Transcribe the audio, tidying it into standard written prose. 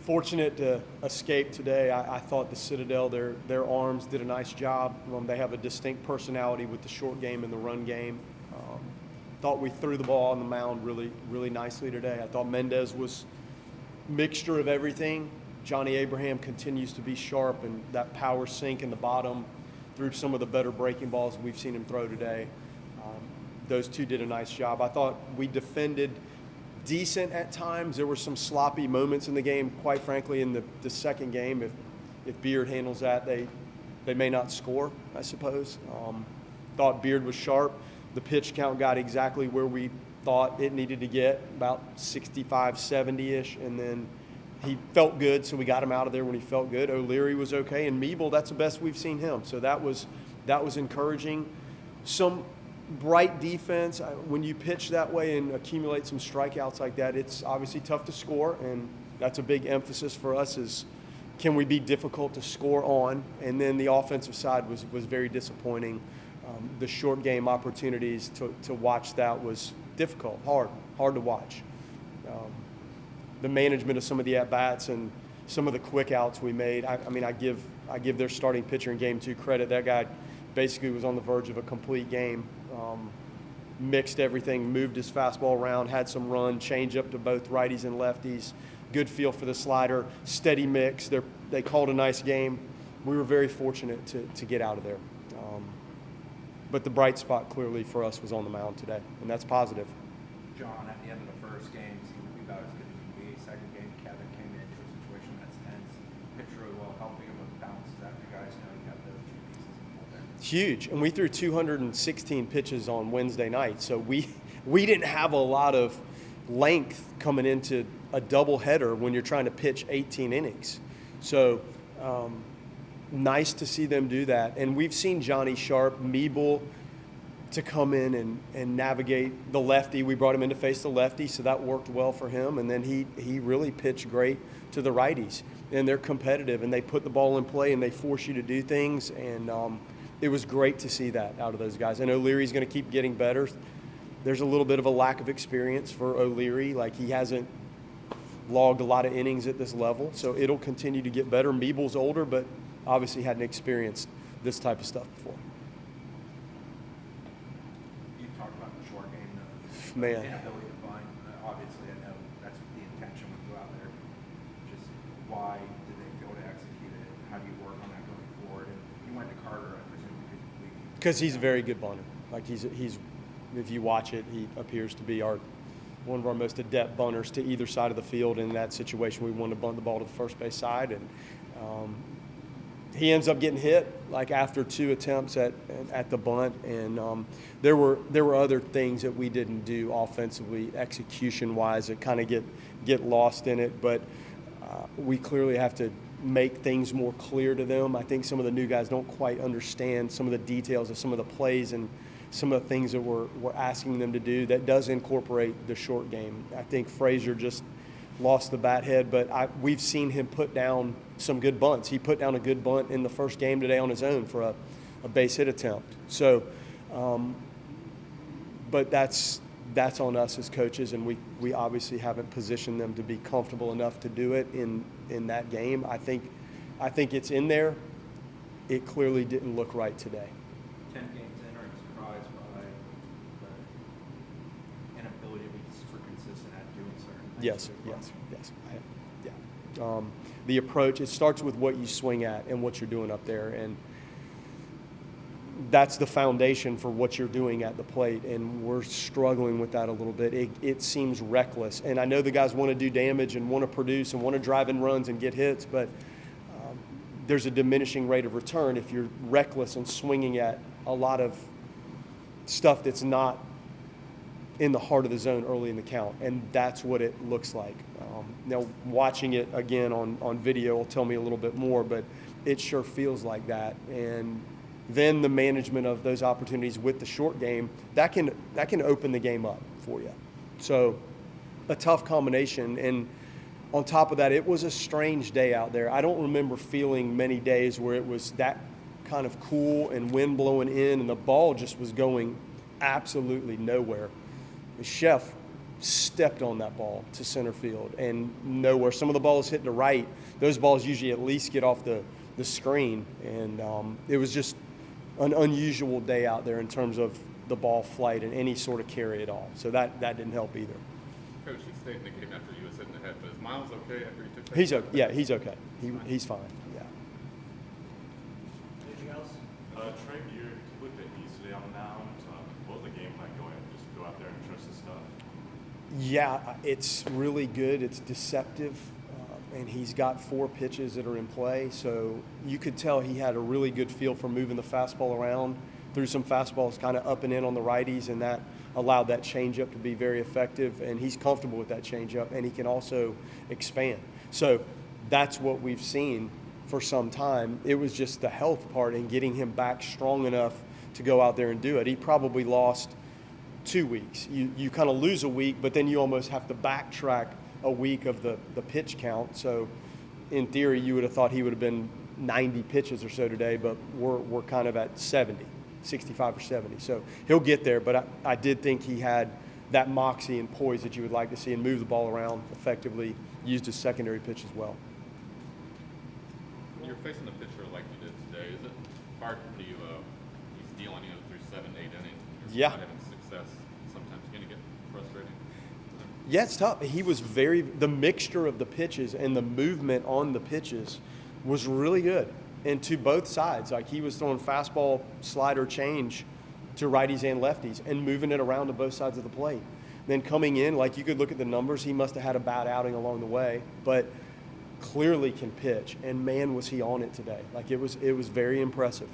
Fortunate to escape today. I thought the Citadel, their arms did a nice job. They have a distinct personality with the short game and the run game. Thought we threw the ball on the mound really, really nicely today. I thought Mendez was mixture of everything. Johnny Abraham continues to be sharp, and that power sink in the bottom threw some of the better breaking balls we've seen him throw today. Those two did a nice job. I thought we defended decent at times. There were some sloppy moments in the game, quite frankly, in the second game. If Beard handles that, they may not score, I suppose. Thought Beard was sharp. The pitch count got exactly where we thought it needed to get, about 65, 70-ish, and then he felt good, so we got him out of there when he felt good. O'Leary was okay, and Meeble, that's the best we've seen him. So that was encouraging. Some bright defense. When you pitch that way and accumulate some strikeouts like that, it's obviously tough to score, and that's a big emphasis for us is can we be difficult to score on? And then the offensive side was very disappointing. The short game opportunities to watch that was difficult, hard to watch. The management of some of the at-bats and some of the quick outs we made, I give their starting pitcher in Game 2 credit. That guy basically was on the verge of a complete game. Mixed everything, moved his fastball around, had some run, change up to both righties and lefties, good feel for the slider, steady mix. They called a nice game. We were very fortunate to get out of there. But the bright spot clearly for us was on the mound today, and that's positive. John, at the end of the first game, seemed to be about as good as you can be. Second game, Kevin came into a situation that's tense. Pitched really well, helping him with bounces after guys know you got those two pieces in the bullpen. Huge, and we threw 216 pitches on Wednesday night, so we didn't have a lot of length coming into a doubleheader when you're trying to pitch 18 innings. So nice to see them do that. And we've seen Johnny Sharp, Meeble, to come in and navigate the lefty. We brought him in to face the lefty, so that worked well for him. And then he really pitched great to the righties. And they're competitive, and they put the ball in play, and they force you to do things. And it was great to see that out of those guys. And O'Leary's going to keep getting better. There's a little bit of a lack of experience for O'Leary. Like, he hasn't logged a lot of innings at this level, so it'll continue to get better. Meeble's older, but obviously hadn't experienced this type of stuff before. You talked about the short game, the Man. inability to find. Obviously, I know that's the intention when you go out there. Just why did they fail to execute it? How do you work on that going forward? And you went to Carter, I presume, Because he's a very good bunter. Like he's if you watch it, he appears to be one of our most adept bunters to either side of the field. In that situation, we wanted to bunt the ball to the first base side, and he ends up getting hit like after 2 attempts at the bunt, and there were other things that we didn't do offensively, execution-wise, that kind of get lost in it. But we clearly have to make things more clear to them. I think some of the new guys don't quite understand some of the details of some of the plays and some of the things that we're asking them to do that does incorporate the short game. I think Frazier just lost the bat head, but we've seen him put down some good bunts. He put down a good bunt in the first game today on his own for a base hit attempt. So, but that's on us as coaches, and we obviously haven't positioned them to be comfortable enough to do it in that game. I think it's in there. It clearly didn't look right today. 10 games in, are you surprised by the inability to be super consistent at doing certain things? Yes. Yeah. The approach, it starts with what you swing at and what you're doing up there, and that's the foundation for what you're doing at the plate, and we're struggling with that a little bit. It seems reckless, and I know the guys want to do damage and want to produce and want to drive in runs and get hits, but there's a diminishing rate of return if you're reckless and swinging at a lot of stuff that's not in the heart of the zone early in the count, and that's what it looks like. Now, watching it again on video will tell me a little bit more, but it sure feels like that. And then the management of those opportunities with the short game, that can open the game up for you. So a tough combination. And on top of that, it was a strange day out there. I don't remember feeling many days where it was that kind of cool and wind blowing in and the ball just was going absolutely nowhere. The chef stepped on that ball to center field and nowhere. Some of the balls hit to right. Those balls usually at least get off the screen. And it was just an unusual day out there in terms of the ball flight and any sort of carry at all. So that didn't help either. Coach, you stayed in the game after you was hitting the head, but is Miles okay after he took that? He's okay. Yeah, he's okay. He's fine. Yeah. Anything else? Trey, you looked at East today on the mound. What was the game plan going? Just go out there and trust the stuff? Yeah, it's really good. It's deceptive. And he's got 4 pitches that are in play. So you could tell he had a really good feel for moving the fastball around, threw some fastballs kind of up and in on the righties, and that allowed that changeup to be very effective. And he's comfortable with that changeup, and he can also expand. So that's what we've seen for some time. It was just the health part and getting him back strong enough to go out there and do it. He probably lost 2 weeks. You kind of lose a week, but then you almost have to backtrack a week of the pitch count. So in theory, you would have thought he would have been 90 pitches or so today, but we're kind of at 70, 65 or 70. So he'll get there, but I did think he had that moxie and poise that you would like to see and move the ball around effectively, used his secondary pitch as well. When you're facing a pitcher like you did today, is it hard for you, he's dealing through 7, 8 innings, you're Yeah. not having success, sometimes going to get frustrating? Yeah, it's tough. He was the mixture of the pitches and the movement on the pitches was really good. And to both sides, like he was throwing fastball, slider, change to righties and lefties and moving it around to both sides of the plate. Then coming in, like you could look at the numbers, he must have had a bad outing along the way, but clearly can pitch. And man, was he on it today. Like it was very impressive.